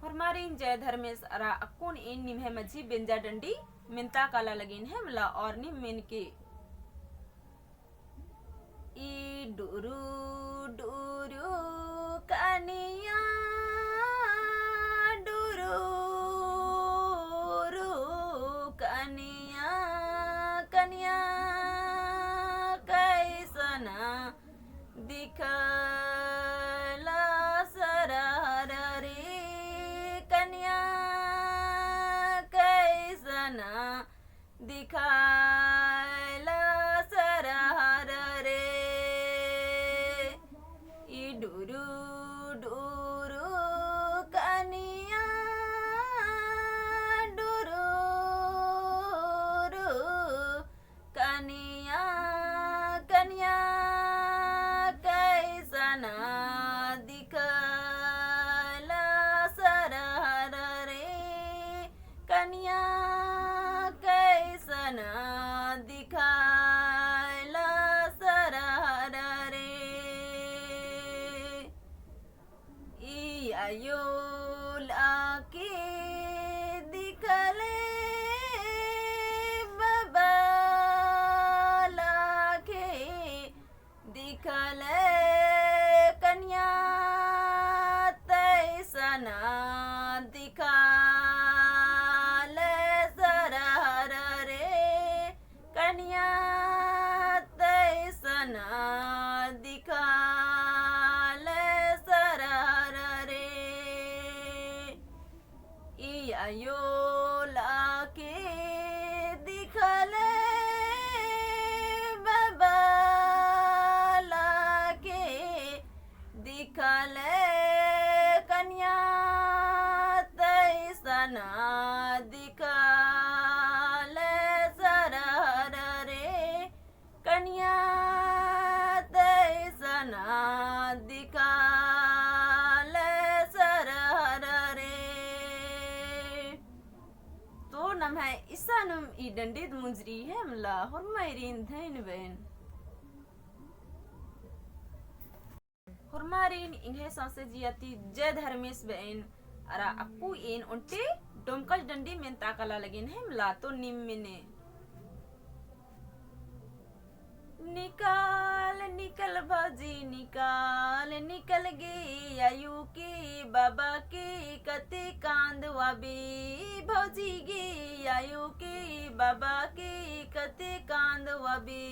हरमारीन जय धर्मेश अरा अक्कुन इन निम्हे मझी बेंजा डंडी मिनता काला लगीन है मला और निम मिन के ई डुरु डुरु कनिया डुरु रु कनिया कनिया कैसना दिखला सरहर रे कन्या कैसना दिखला सरहर रे ई डुरु डुरु कनिया डुरु रु कनिया कन्या कैसना दिखला सरहर रे कन्या कैसना दिखला सरहर रे ई आयो लाके दिखले बाबा लाके दिखले कन्या तैसना दिखले सरहर रे कन्या तैसना दिखले सरहर रे ई आयो लाके दिखले बाबा लाके दिखले कन्या तैसना दिखले सरहर रे कन्या तैसना दिखले सरहर रे तो नम है ईसानुम ई डंडीद मुजरी है मला हुरमायरीन धैन बेन हुरमारीन इंगे सांसे जियाती जय धर्मेश बेन अरा अक्कू इन उनटे डोमकल डंडी में ताकला लगिन है मला तो निम मिने निकाल निकल भाजी निकाल निकल गई आयु की बाबा की कते कांद वाबी भौजी गी आयु की बाबा की कते कांद वाबी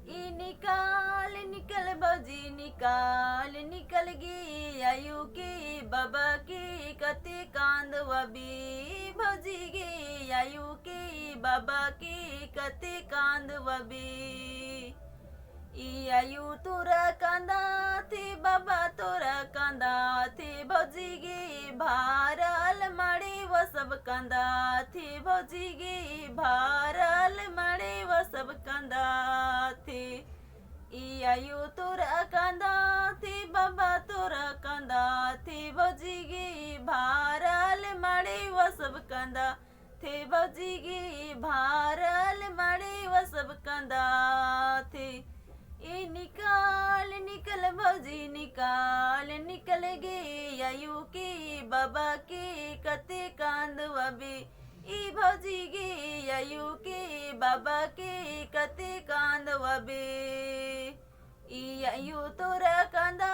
ई निकाल निकल भौजी निकाल निकल गई आयु की बाबा की कते कांद वाबी भौजी गी आयु की बाबा की कते कांद वबी ई आयु तोरा कांदा थे बाबा तोरा कांदा थे भौजी गे भारल मड़े व सब कांदा थे भौजी गे भारल मड़े व सब कांदा थे ई आयु तोरा कांदा थे बाबा तोरा कांदा थे भौजी गे भारल मड़े व सब कांदा थे भौजी गे भारल मड़े व सब कांदा थे ई निकाल निकल भौजी निकाल निकल गे आयु के बाबा के कते कांद वबे ई भौजी गे आयु के बाबा के कते कांद वबे ई आयु तोरा कांदा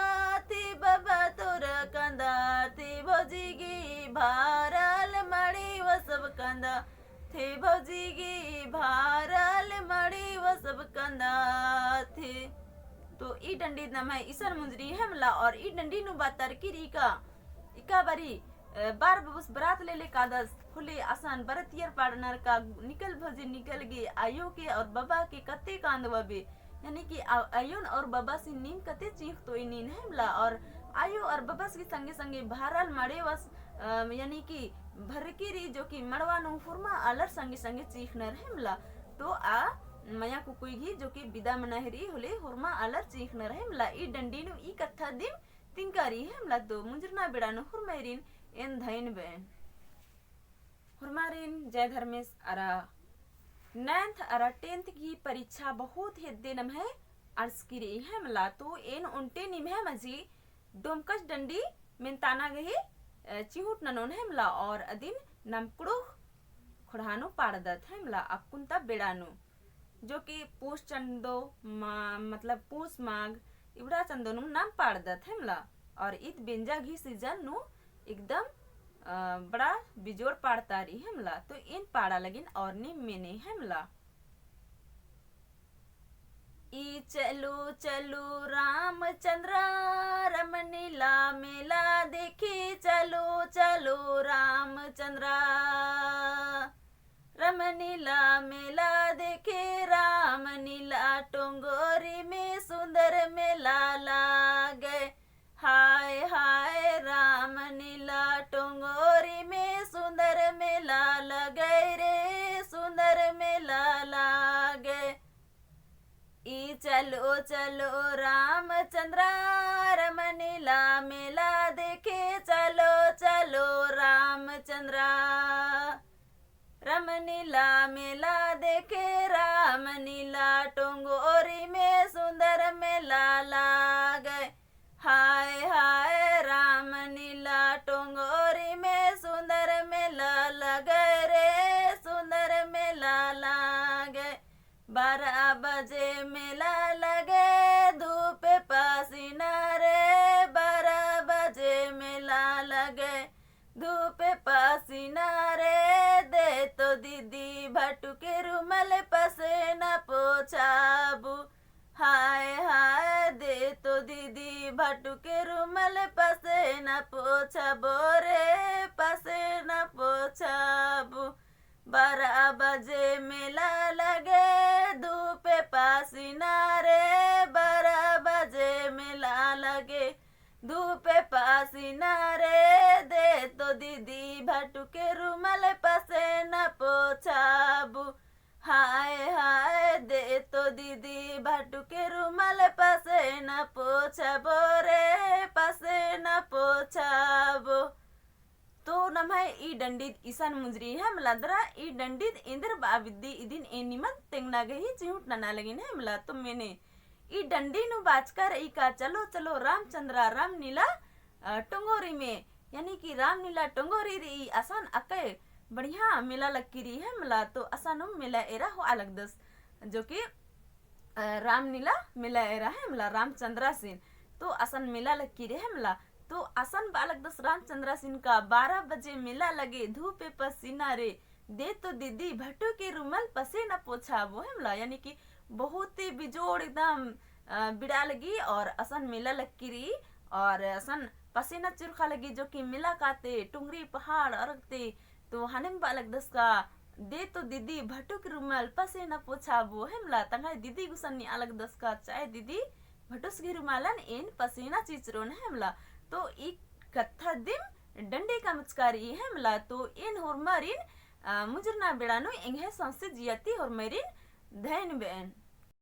थे बाबा तोरा कांदा थे भौजी गे भारल मड़े व सब कांदा थे भौजी गे भारल मड़े व सब कांदा थे। तो ई डंडी नम है ईसर मुंजरी हमला और ई डंडी नु बातर किरी का इका बारी बार बस बरात ले ले कादस खुले आसान बरतियर पार्टनर का निकल भौजी निकल गे आयो के और बाबा के कते कांदवबे यानी कि आयोन और बाबा से नींद कते चीख तो ई नींद हमला और आयो और बाबा के संगे संगे भारल मड़े वस यानी कि भरकीरी जो कि मड़वा नु फुरमा अलर संगे संगे चीख नर हमला तो आ मया कुकुई घी जो कि विदा मनहरी होले हुरमा अलर चीख नर हमला ई डंडी नु ई कथा दिन तिंकारी हमला तो मुंजरना बेड़ानो हुरमैरिन एन धैन बेन हुरमारिन जय धर्मेश अरा 9th अरा 10th की परीक्षा बहुत ही दिनम है अर्ज की रही है मला तो एन उनटे निम है मजी डोमकश डंडी मिनताना गही चिहुट ननोन हेमला और अदिन नमकुड़ो खुड़हानो पाड़दत हेमला अक्कुंता बेड़ानो जो कि पूस चंदो मतलब पूस माघ इबड़ा चंदोनु नाम पाड़दत हेमला और इत बेंजा घी सीजन नु एकदम बड़ा बिजोड़ पाड़तारी हेमला तो इन पाड़ा लगिन और नि मेने हेमला ई चलो चलो रामचंद्र रमनीला मेला देखी चलो चलो रामचंद्र रमनीला मेला देखे रामनीला टोंगोरी में सुंदर मेला लागे हाय हाय रामनीला टोंगोरी में सुंदर मेला लगे रे सुंदर मेला लागे ई चलो चलो रामचंद्र रमनीला मेला देखे चलो चलो रामचंद्र रमनीला मेला देखे रामनीला टोंगोरी में सुंदर मेला लागे हाय हाय रामनीला टोंगोरी में सुंदर मेला लगे रे सुंदर मेला लागे 12 बजे मेला लगे धूप पसीना रे 12 बजे मेला लगे धूप पसीना रे दे तो दीदी भटुके रुमल पसेना पोछाबू हाय हाय दे तो दीदी भटुके रुमल पसेना पोछाबो रे पसेना पोछाबू 12 बजे मेला लगे धूप पसीना रे 12 बजे मेला लगे धूप पसीना रे दे तो दीदी भटुके रुमल पसेना पोछाबू हाय हाय दे तो दीदी भटुके रुमल पसेना पोछाबो रे पसेना पोछाबो तो नमः ई डंडित ईसान मुजरी है मलादरा ई डंडित इंद्र बाविद्दी इदिन एनिमन तेंगना गही चिहुट नना लगिन है मला तो मैंने ई डंडी नु बाजकर ई का चलो चलो रामचंद्र रामनीला टंगोरी में यानी कि रामनीला टंगोरी री आसान अके बढ़िया मेला लकीरी है मला तो आसानो मेला एरा हो अलग दस जो कि रामनीला मेला एरा है मला रामचंद्र सिंह तो आसान मेला लकीरी है मला तो आसन बालक दस रामचंद्र सिंह का 12 बजे मेला लगे धूप पसीना रे दे तो दीदी भट्टू के रुमल पसीना पोछा वो है मला यानी कि बहुत ही बिजोड़ एकदम बिड़ा लगी और असन मेला लकीरी और असन पसीना चुरखा लगी जो कि मेला काते टुंगरी पहाड़ अरगते तो हनम बालक दस का दे तो दीदी भट्टू के रुमल पसीना पोछा वो है मला तंगा दीदी गुसन्नी अलग दस का चाहे दीदी भट्टूस की रुमालन इन पसीना चीचरोन है मला तो एक कथा दिन डंडे का मुचकारी है मला तो इन होरमरिन मुजरना बेड़ानो इंगे संस्थित जियती होरमरिन धैन बेन